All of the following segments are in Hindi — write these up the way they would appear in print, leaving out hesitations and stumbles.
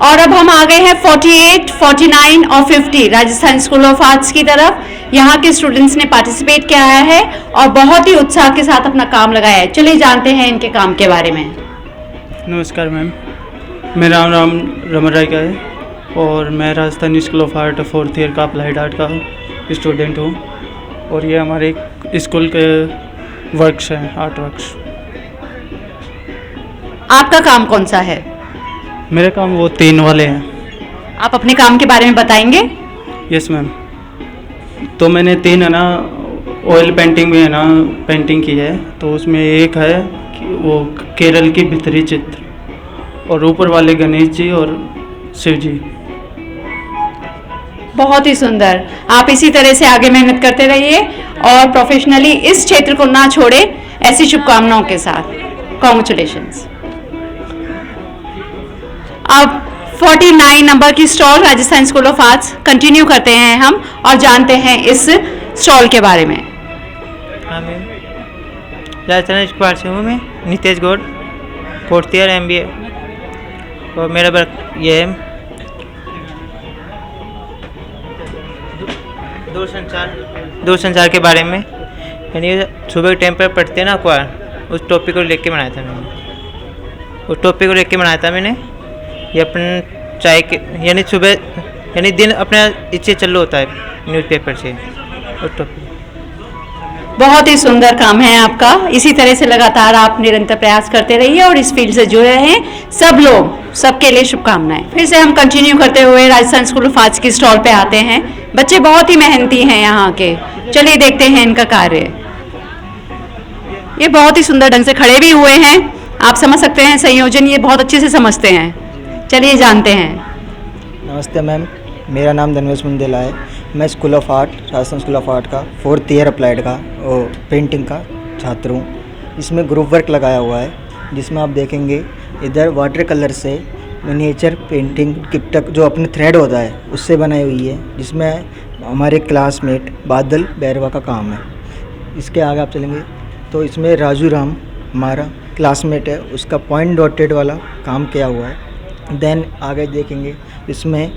और अब हम आ गए हैं 48, 49 और 50 राजस्थान स्कूल ऑफ आर्ट्स की तरफ। यहाँ के स्टूडेंट्स ने पार्टिसिपेट किया है और बहुत ही उत्साह के साथ अपना काम लगाया है। चलिए जानते हैं इनके काम के बारे में। नमस्कार मैम, मेरा नाम रमन राय का है और मैं Rajasthan school of art 4th year का अप्लाइड आर्ट का स्टूडेंट हूँ। और ये हमारे स्कूल के वर्क्स हैं, आर्ट वर्क्स। आपका काम कौन सा है? मेरे काम वो 3 वाले हैं। आप अपने काम के बारे में बताएंगे? Yes ma'am. तो मैंने 3 है ना ऑयल पेंटिंग में है ना पेंटिंग की है। तो उसमें एक है कि वो केरल की भितरी चित्र और ऊपर वाले गणेश जी और शिव जी। बहुत ही सुंदर। आप इसी तरह से आगे मेहनत करते रहिए और प्रोफेशनली इस क्षेत्र को ना छोड़े, ऐसी शुभकामनाओं के साथ। कॉन्ग्रेचुलेशंस। अब 49 नंबर की stall Rajasthan school of arts continue करते हैं हम और जानते हैं इस स्टॉल के बारे में। हाँ मैम, राजस्थान स्कूल आर्ट्स से हूँ मैं, Nitesh Gaur, 4th year MBA। और मेरा वर्क ये है दूरसंचार के बारे में। यानी सुबह के टाइम पर पढ़ते हैं ना अखबार, उस टॉपिक को लेके बनाया था मैंने। उस टॉपिक को लेके बनाया था मैंने। ये अपन चाय के यानी सुबह यानी दिन अपना इससे चालू होता है न्यूज़पेपर से उस टॉपिक। बहुत ही सुंदर काम है आपका। इसी तरह से लगातार आप निरंतर प्रयास करते रहिए और इस फील्ड से जुड़े रहें। सब लोग, सबके लिए शुभकामनाएं। फिर से हम कंटिन्यू करते हुए राजस्थान स्कूल ऑफ आर्ट्स की स्टॉल पे आते हैं। बच्चे बहुत ही मेहनती हैं यहाँ के। चलिए देखते हैं इनका कार्य। ये बहुत ही सुंदर ढंग से खड़े भी हुए हैं। आप समझ सकते हैं संयोजन, ये बहुत अच्छे से समझते हैं। चलिए जानते हैं। नमस्ते मैम, मेरा नाम धनवेश मुंदेला है। मैं school of art, Rajasthan school of art का 4th ईयर अप्लाइड का और पेंटिंग का छात्र हूँ। इसमें ग्रुप वर्क लगाया हुआ है, जिसमें आप देखेंगे इधर वाटर कलर से मिनिएचर पेंटिंग तक जो अपने थ्रेड होता है उससे बनाई हुई है, जिसमें हमारे क्लासमेट बादल बैरवा का काम है। इसके आगे आप चलेंगे तो इसमें राजू राम हमारा क्लासमेट है, उसका पॉइंट डॉटेड वाला काम किया हुआ है। देन आगे देखेंगे इसमें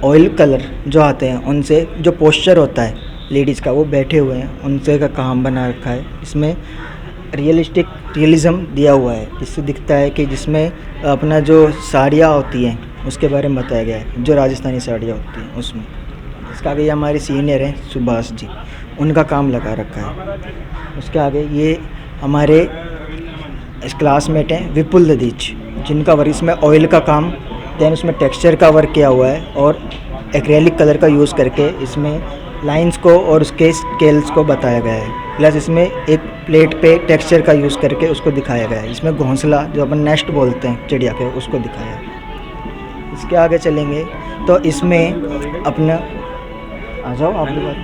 ऑयल कलर जो आते हैं उनसे जो पोस्चर होता है लेडीज़ का, वो बैठे हुए हैं, उनसे का काम बना रखा है। इसमें रियलिज़म दिया हुआ है, इससे दिखता है कि जिसमें अपना जो साड़ियाँ होती हैं उसके बारे में बताया गया है, जो राजस्थानी साड़ियाँ होती हैं उसमें। इसके आगे ये हमारे सीनियर हैं सुभाष जी, उनका काम लगा रखा है। उसके आगे ये हमारे इस क्लासमेट हैं विपुल ददीच, जिनका वर्क इसमें ऑयल का काम, दैन उसमें टेक्सचर का वर्क किया हुआ है और एक्रेलिक कलर का यूज़ करके इसमें लाइंस को और उसके स्केल्स को बताया गया है। प्लस इसमें एक प्लेट पे टेक्सचर का यूज़ करके उसको दिखाया गया है। इसमें घोंसला जो अपन नेस्ट बोलते हैं चिड़िया के, उसको दिखाया है। इसके आगे चलेंगे तो इसमें अपना आ जाओ आप लोग।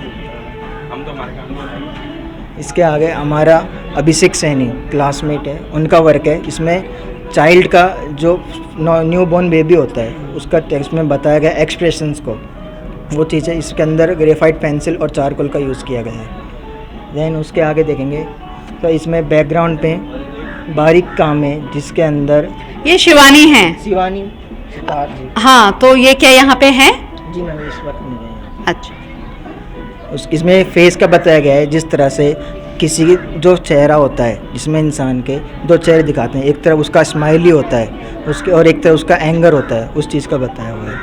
इसके आगे हमारा अभिषेक सैनी क्लासमेट है, उनका वर्क है। इसमें चाइल्ड का जो न्यू बॉर्न बेबी होता है उसका टेक्स्ट में बताया गया एक्सप्रेशंस को, वो चीज़ है। इसके अंदर ग्रेफाइट पेंसिल और चारकोल का यूज़ किया गया है। दैन उसके आगे देखेंगे तो इसमें बैकग्राउंड पे बारीक काम है, जिसके अंदर ये शिवानी हैं। शिवानी हाँ, तो ये क्या यहाँ पे हैं? जी मैम, इस वक्त नहीं है। अच्छा। इसमें फेस का बताया गया है, जिस तरह से किसी जो चेहरा होता है जिसमें इंसान के 2 चेहरे दिखाते हैं, एक तरफ उसका स्माइली होता है उसके और एक तरफ उसका एंगर होता है, उस चीज़ का बताया हुआ है।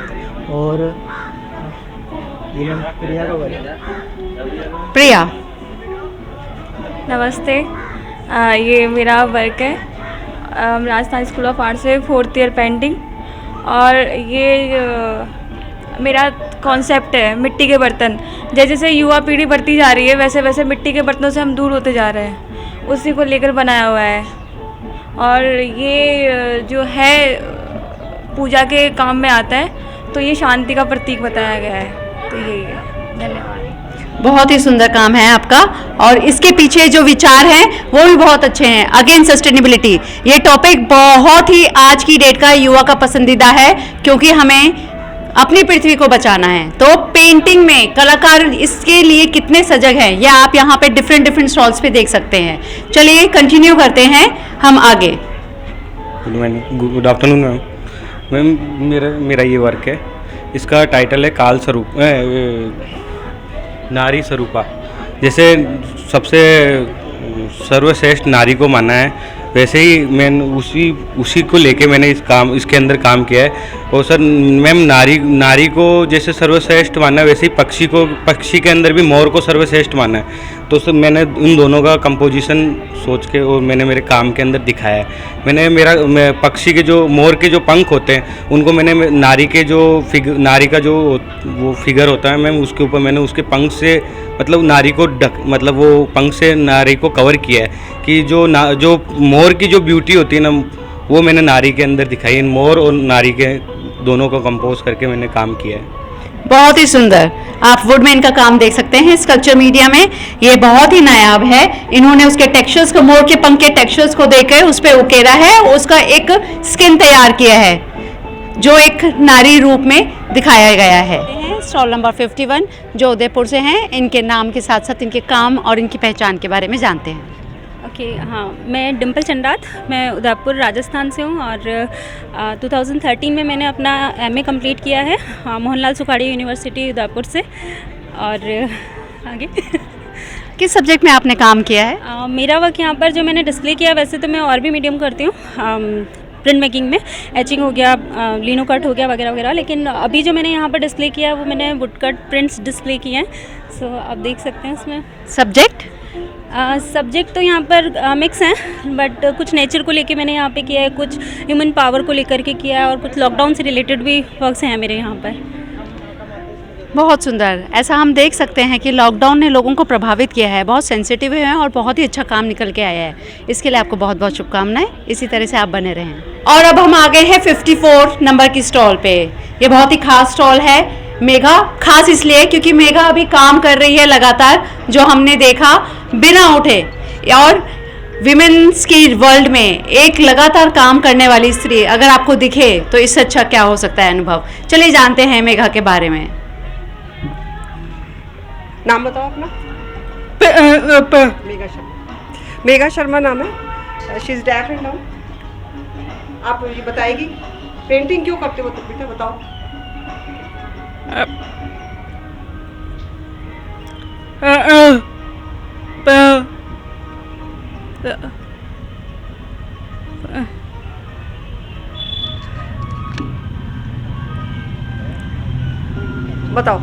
और ये प्रिया का वर्क है। प्रिया, नमस्ते। ये मेरा वर्क है राजस्थान स्कूल ऑफ आर्ट से 4th ईयर पेंटिंग। और ये मेरा कॉन्सेप्ट है मिट्टी के बर्तन। जैसे जैसे युवा पीढ़ी बढ़ती जा रही है, वैसे वैसे मिट्टी के बर्तनों से हम दूर होते जा रहे हैं, उसी को लेकर बनाया हुआ है। और ये जो है पूजा के काम में आता है, तो ये शांति का प्रतीक बताया गया है। तो यही है। धन्यवाद। बहुत ही सुंदर काम है आपका और इसके पीछे जो विचार हैं वो भी बहुत अच्छे हैं। अगेन सस्टेनेबिलिटी, ये टॉपिक बहुत ही आज की डेट का युवा का पसंदीदा है, क्योंकि हमें अपनी पृथ्वी को बचाना है। तो पेंटिंग में कलाकार इसके लिए कितने सजग हैं, यह आप यहाँ पे डिफरेंट स्टॉल्स पे देख सकते हैं। चलिए कंटिन्यू करते हैं हम आगे। Good afternoon ma'am. मैम मेरा ये वर्क है, इसका टाइटल है काल स्वरूप नारी स्वरूपा। जैसे सबसे सर्वश्रेष्ठ नारी को माना है, वैसे ही मैंने उसी को लेके मैंने इसके अंदर काम किया है। और सर मैम नारी को जैसे सर्वश्रेष्ठ माना है, वैसे ही पक्षी के अंदर भी मोर को सर्वश्रेष्ठ माना है। तो सर मैंने उन दोनों का कंपोजिशन सोच के और मैंने मेरे काम के अंदर दिखाया है। मैंने पक्षी के जो मोर के जो पंख होते हैं उनको मैंने नारी का जो वो फिगर होता है मैम, उसके ऊपर मैंने उसके पंख से मतलब नारी को मतलब वो पंख से नारी को कवर किया है कि जो मोर की जो ब्यूटी होती है ना, वो मैंने नारी के अंदर दिखाई। मोर और नारी के दोनों को कंपोज करके मैंने काम किया है। बहुत ही सुंदर। आप वुडमैन का काम देख सकते हैं स्कल्पचर मीडिया में, ये बहुत ही नायाब है। इन्होंने उसके टेक्सचर्स को, मोर के पंख के टेक्सचर्स को देकर उस पर उकेरा है, उसका एक स्किन तैयार किया है जो एक नारी रूप में दिखाया गया है। स्टॉल नंबर 51 जो उदयपुर से हैं, इनके नाम के साथ साथ इनके काम और इनकी पहचान के बारे में जानते हैं। ओके, हाँ, मैं डिम्पल चंडात, मैं उदयपुर राजस्थान से हूँ और 2013 में मैंने अपना MA कंप्लीट किया है मोहनलाल सुखाड़ी यूनिवर्सिटी उदयपुर से। और आगे किस सब्जेक्ट में आपने काम किया है? मेरा वर्क यहाँ पर जो मैंने डिस्प्ले किया, वैसे तो मैं और भी मीडियम करती हूँ, प्रिंट मेकिंग में एचिंग हो गया, लिनो कट हो गया वगैरह वगैरह, लेकिन अभी जो मैंने यहाँ पर डिस्प्ले किया है वो मैंने वुड कट प्रिंट्स डिस्प्ले किए हैं। सो आप देख सकते हैं इसमें सब्जेक्ट तो यहाँ पर मिक्स हैं, बट कुछ नेचर को लेके मैंने यहाँ पे किया है, कुछ ह्यूमन पावर को लेकर के किया है और कुछ लॉकडाउन से रिलेटेड भी वर्क्स हैं मेरे यहाँ पर। बहुत सुंदर। ऐसा हम देख सकते हैं कि लॉकडाउन ने लोगों को प्रभावित किया है, बहुत सेंसिटिव है और बहुत ही अच्छा काम निकल के आया है। इसके लिए आपको बहुत बहुत शुभकामनाएं, इसी तरह से आप बने रहें। और अब हम आ गए हैं 54 नंबर की स्टॉल पे। ये बहुत ही खास स्टॉल है मेघा, खास इसलिए क्योंकि मेघा अभी काम कर रही है लगातार, जो हमने देखा बिना उठे। और विमेन्स की वर्ल्ड में एक लगातार काम करने वाली स्त्री अगर आपको दिखे तो इससे अच्छा क्या हो सकता है अनुभव। चलिए जानते हैं मेघा के बारे में। नाम बताओ अपना। मेघा शर्मा। मेघा शर्मा नाम है। She is deaf and down. आप ये बताएगी पेंटिंग क्यों करते हो तो बेटा बताओ। बताओ।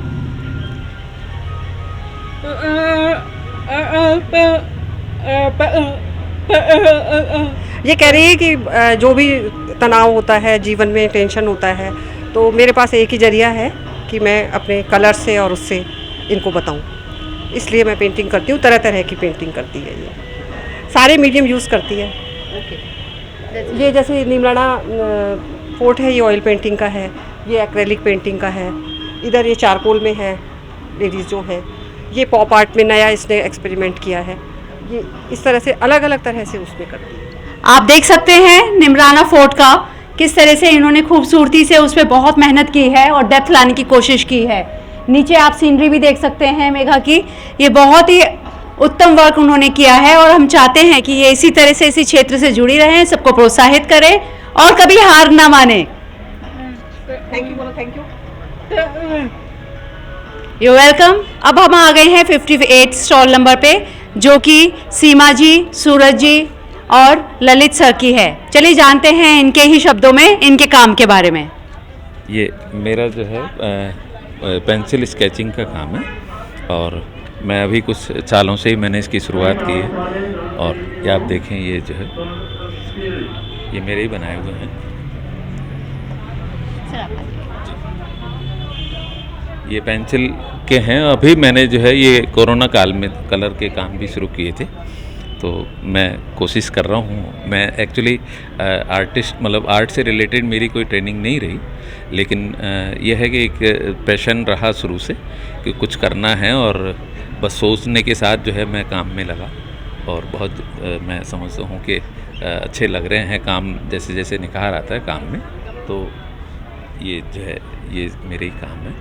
ये कह रही है कि जो भी तनाव होता है जीवन में, टेंशन होता है, तो मेरे पास एक ही जरिया है कि मैं अपने कलर से और उससे इनको बताऊं। इसलिए मैं पेंटिंग करती हूँ, तरह तरह की पेंटिंग करती है। ये सारे मीडियम यूज़ करती है। ये जैसे नीमराणा फोर्ट है, ये ऑयल पेंटिंग का है, ये एक्रेलिक पेंटिंग का है, इधर ये चारकोल में है लेडीज़ जो है, ये पॉप आर्ट में नया इसने एक्सपेरिमेंट किया है। ये इस तरह से अलग अलग तरह से उसमें करती है। आप देख सकते हैं निमराना फोर्ट का किस तरह से इन्होंने खूबसूरती से उस पर बहुत मेहनत की है और डेप्थ लाने की कोशिश की है। नीचे आप सीनरी भी देख सकते हैं मेघा की, ये बहुत ही उत्तम वर्क उन्होंने किया है और हम चाहते हैं कि ये इसी तरह से इसी क्षेत्र से जुड़ी रहें, सबको प्रोत्साहित करें और कभी हार ना माने। थैंक यू बोलो। Thank you. You welcome. अब हम आ गए हैं 58 स्टॉल नंबर पे, जो कि सीमा जी, सूरज जी और ललित सर की है। चलिए जानते हैं इनके ही शब्दों में इनके काम के बारे में। ये मेरा जो है पेंसिल स्केचिंग का काम है और मैं अभी कुछ सालों से ही मैंने इसकी शुरुआत की है। और ये आप देखें, ये जो है ये मेरे ही बनाए हुए हैं। ये पेंसिल के हैं। अभी मैंने जो है ये कोरोना काल में कलर के काम भी शुरू किए थे, तो मैं कोशिश कर रहा हूँ। मैं एक्चुअली आर्टिस्ट, मतलब आर्ट से रिलेटेड मेरी कोई ट्रेनिंग नहीं रही, लेकिन यह है कि एक पैशन रहा शुरू से कि कुछ करना है और बस सोचने के साथ जो है मैं काम में लगा और बहुत मैं समझता हूँ कि अच्छे लग रहे हैं काम, जैसे जैसे निखार आता है काम में। तो ये जो है ये मेरे ही काम है।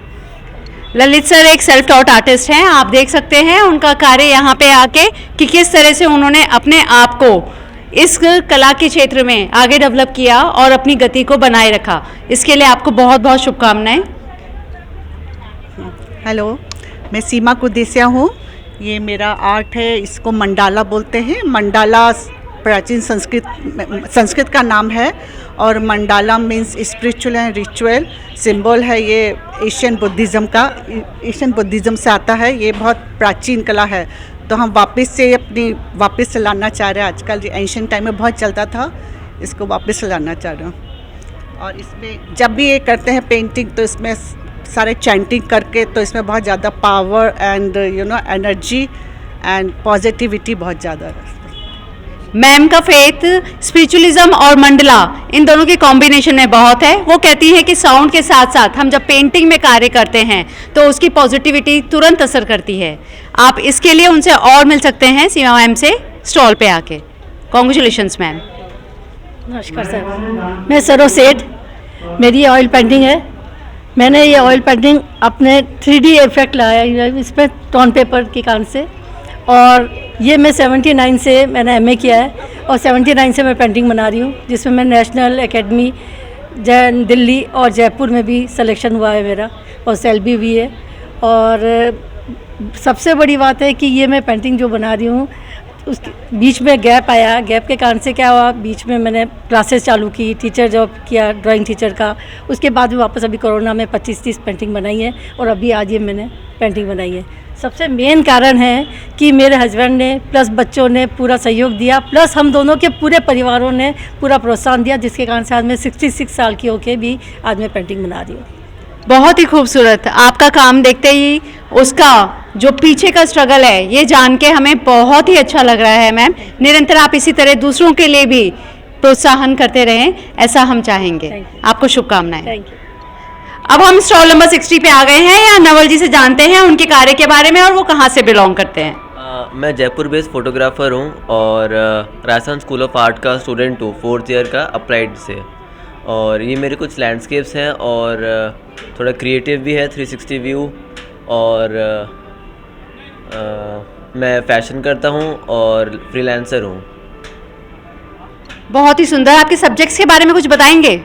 ललित सर एक सेल्फ टॉट आर्टिस्ट हैं, आप देख सकते हैं उनका कार्य यहाँ पे आके कि किस तरह से उन्होंने अपने आप को इस कला के क्षेत्र में आगे डेवलप किया और अपनी गति को बनाए रखा। इसके लिए आपको बहुत बहुत शुभकामनाएं। हेलो, मैं सीमा कुदेसिया हूँ। ये मेरा आर्ट है, इसको मंडाला बोलते हैं। मंडाला प्राचीन संस्कृत का नाम है और mandala means spiritual and ritual symbol है। ये एशियन बुद्धिज़्म से आता है। ये बहुत प्राचीन कला है, तो हम वापस से लाना चाह रहे हैं। आजकल एंशिएंट टाइम में बहुत चलता था, इसको वापस से लाना चाह रहे हैं। और इसमें जब भी ये करते हैं पेंटिंग, तो इसमें सारे चैंटिंग करके, तो इसमें बहुत ज़्यादा power and energy and positivity बहुत ज़्यादा है। मैम का फेथ स्पिरिचुअलिज्म और मंडला इन दोनों के कॉम्बिनेशन में बहुत है। वो कहती है कि साउंड के साथ साथ हम जब पेंटिंग में कार्य करते हैं तो उसकी पॉजिटिविटी तुरंत असर करती है। आप इसके लिए उनसे और मिल सकते हैं सीमा मैम से स्टॉल पे आके। Congratulations ma'am. नमस्कार सर, मैं सरो सेठ, मेरी ऑयल पेंटिंग है। मैंने ये ऑयल पेंटिंग अपने 3D इफेक्ट लगाया इस पर टोन पेपर के कारण से, और ये मैं 79 से मैंने MA किया है और 79 से मैं पेंटिंग बना रही हूँ, जिसमें मैं नेशनल एकेडमी दिल्ली और जयपुर में भी सिलेक्शन हुआ है मेरा, और सेल्बी भी है। और सबसे बड़ी बात है कि ये मैं पेंटिंग जो बना रही हूँ, उसके बीच में गैप आया। गैप के कारण से क्या हुआ, बीच में मैंने क्लासेस चालू की, टीचर जॉब किया ड्राइंग टीचर का। उसके बाद भी वापस अभी कोरोना में 25-30 पेंटिंग बनाई है, और अभी आज ये मैंने पेंटिंग बनाई है। सबसे मेन कारण है कि मेरे हस्बैंड ने प्लस बच्चों ने पूरा सहयोग दिया, प्लस हम दोनों के पूरे परिवारों ने पूरा प्रोत्साहन दिया, जिसके कारण से आज मैं 66 साल की होके भी आज मैं पेंटिंग बना रही हूँ। बहुत ही खूबसूरत। आपका काम देखते ही उसका जो पीछे का स्ट्रगल है ये जान के हमें बहुत ही अच्छा लग रहा है। मैम, निरंतर आप इसी तरह दूसरों के लिए भी प्रोत्साहन करते रहें, ऐसा हम चाहेंगे। आपको शुभकामनाएं। Thank you. अब हम स्टॉल नंबर 60 पे आ गए हैं। या नवल जी से जानते हैं उनके कार्य के बारे में और वो कहाँ से बिलोंग करते हैं। मैं जयपुर बेस्ड फोटोग्राफर हूँ और राजस्थान स्कूल ऑफ आर्ट का स्टूडेंट हूँ, 4th ईयर का अप्लाइड से। और ये मेरे कुछ लैंडस्केप्स हैं और थोड़ा क्रिएटिव भी है, 360 व्यू। और मैं फैशन करता हूँ और फ्रीलांसर हूँ। बहुत ही सुंदर। आपके सब्जेक्ट्स के बारे में कुछ बताएंगे।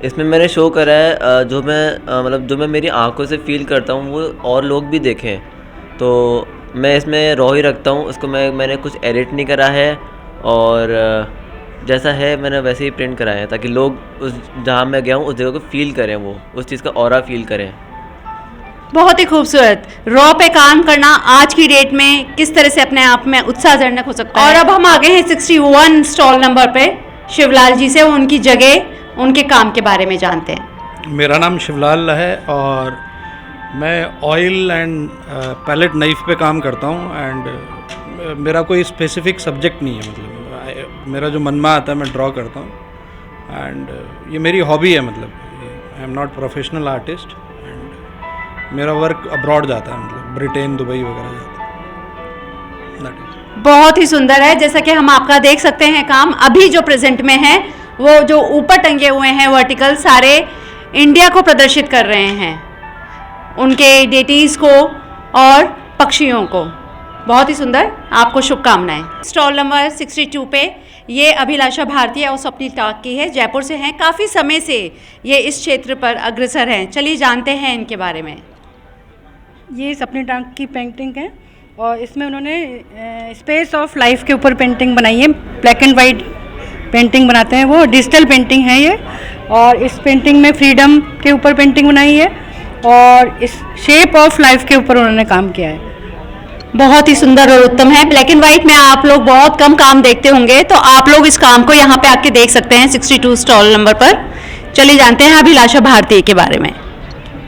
इसमें मैंने शो करा है जो मैं मेरी आंखों से फील करता हूँ वो और लोग भी देखें, तो मैं इसमें रॉ ही रखता हूँ। उसको मैंने कुछ एडिट नहीं करा है, और जैसा है मैंने वैसे ही प्रिंट कराया है, ताकि लोग उस जहाँ मैं गया हूँ उस जगह को फील करें, वो उस चीज़ का ऑरा फील करें। बहुत ही खूबसूरत। रॉ पे काम करना आज की डेट में किस तरह से अपने आप में उत्साहजनक हो सकता है। और अब हम आ गए हैं 61 स्टॉल नंबर पे शिवलाल जी से, उनकी जगह उनके काम के बारे में जानते हैं। मेरा नाम शिवलाल है और मैं ऑयल एंड पैलेट नाइफ पे काम करता हूँ। एंड मेरा कोई स्पेसिफिक सब्जेक्ट नहीं है, मतलब मेरा जो मन में आता है मैं ड्रॉ करता हूँ। एंड ये मेरी हॉबी है, मतलब I am not professional artist. And मेरा वर्क अब्रॉड जाता है, मतलब ब्रिटेन, दुबई वगैरह जाता है। बहुत ही सुंदर है। जैसा कि हम आपका देख सकते हैं काम अभी जो प्रेजेंट में है, वो जो ऊपर टंगे हुए हैं वर्टिकल, सारे इंडिया को प्रदर्शित कर रहे हैं, उनके डेटीज़ को और पक्षियों को। बहुत ही सुंदर। आपको शुभकामनाएं। स्टॉल नंबर 62 पे ये अभिलाषा भारती और स्वप्निल टाक की है, जयपुर से हैं। काफ़ी समय से ये इस क्षेत्र पर अग्रसर हैं। चलिए जानते हैं इनके बारे में। ये स्वप्निल टाक की पेंटिंग है और इसमें उन्होंने स्पेस ऑफ लाइफ के ऊपर पेंटिंग बनाई है। ब्लैक एंड वाइट पेंटिंग बनाते हैं वो, डिजिटल पेंटिंग है ये। और इस पेंटिंग में फ्रीडम के ऊपर पेंटिंग बनाई है और इस शेप ऑफ लाइफ के ऊपर उन्होंने काम किया है। बहुत ही सुंदर और उत्तम है। ब्लैक एंड वाइट में आप लोग बहुत कम काम देखते होंगे, तो आप लोग इस काम को यहाँ पे आके देख सकते हैं 62 स्टॉल नंबर पर। चलिए जानते हैं अभिलाषा भारती के बारे में।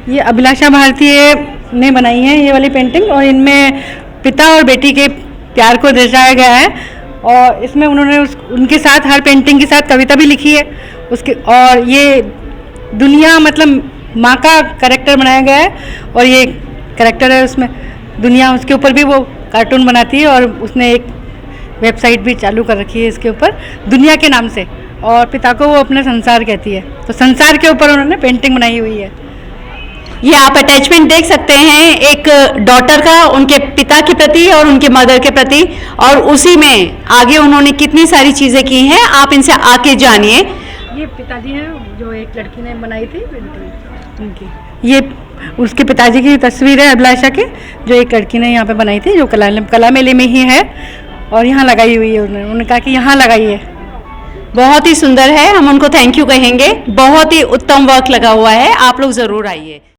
ये अभिलाषा भारती ने बनाई है ये वाली पेंटिंग, और इनमें पिता और बेटी के प्यार को दर्शाया गया है। और इसमें उन्होंने उनके साथ हर पेंटिंग के साथ कविता भी लिखी है उसके। और ये दुनिया, मतलब माँ का कैरेक्टर बनाया गया है, और ये कैरेक्टर है उसमें दुनिया, उसके ऊपर भी वो कार्टून बनाती है। और उसने एक वेबसाइट भी चालू कर रखी है इसके ऊपर, दुनिया के नाम से। और पिता को वो अपना संसार कहती है, तो संसार के ऊपर उन्होंने पेंटिंग बनाई हुई है। ये आप अटैचमेंट देख सकते हैं एक डॉटर का उनके पिता के प्रति और उनके मदर के प्रति, और उसी में आगे उन्होंने कितनी सारी चीज़ें की हैं, आप इनसे आके जानिए। ये पिताजी हैं जो एक लड़की ने बनाई थी पेंटिंग उनकी, ये उसके पिताजी की तस्वीर है अभिलाषा की, जो एक लड़की ने यहाँ पे बनाई थी, जो कला मेले में ही है और यहाँ लगाई हुई है। उन्होंने कहा कि यहाँ लगाइए। बहुत ही सुंदर है, हम उनको थैंक यू कहेंगे। बहुत ही उत्तम वर्क लगा हुआ है, आप लोग ज़रूर आइए।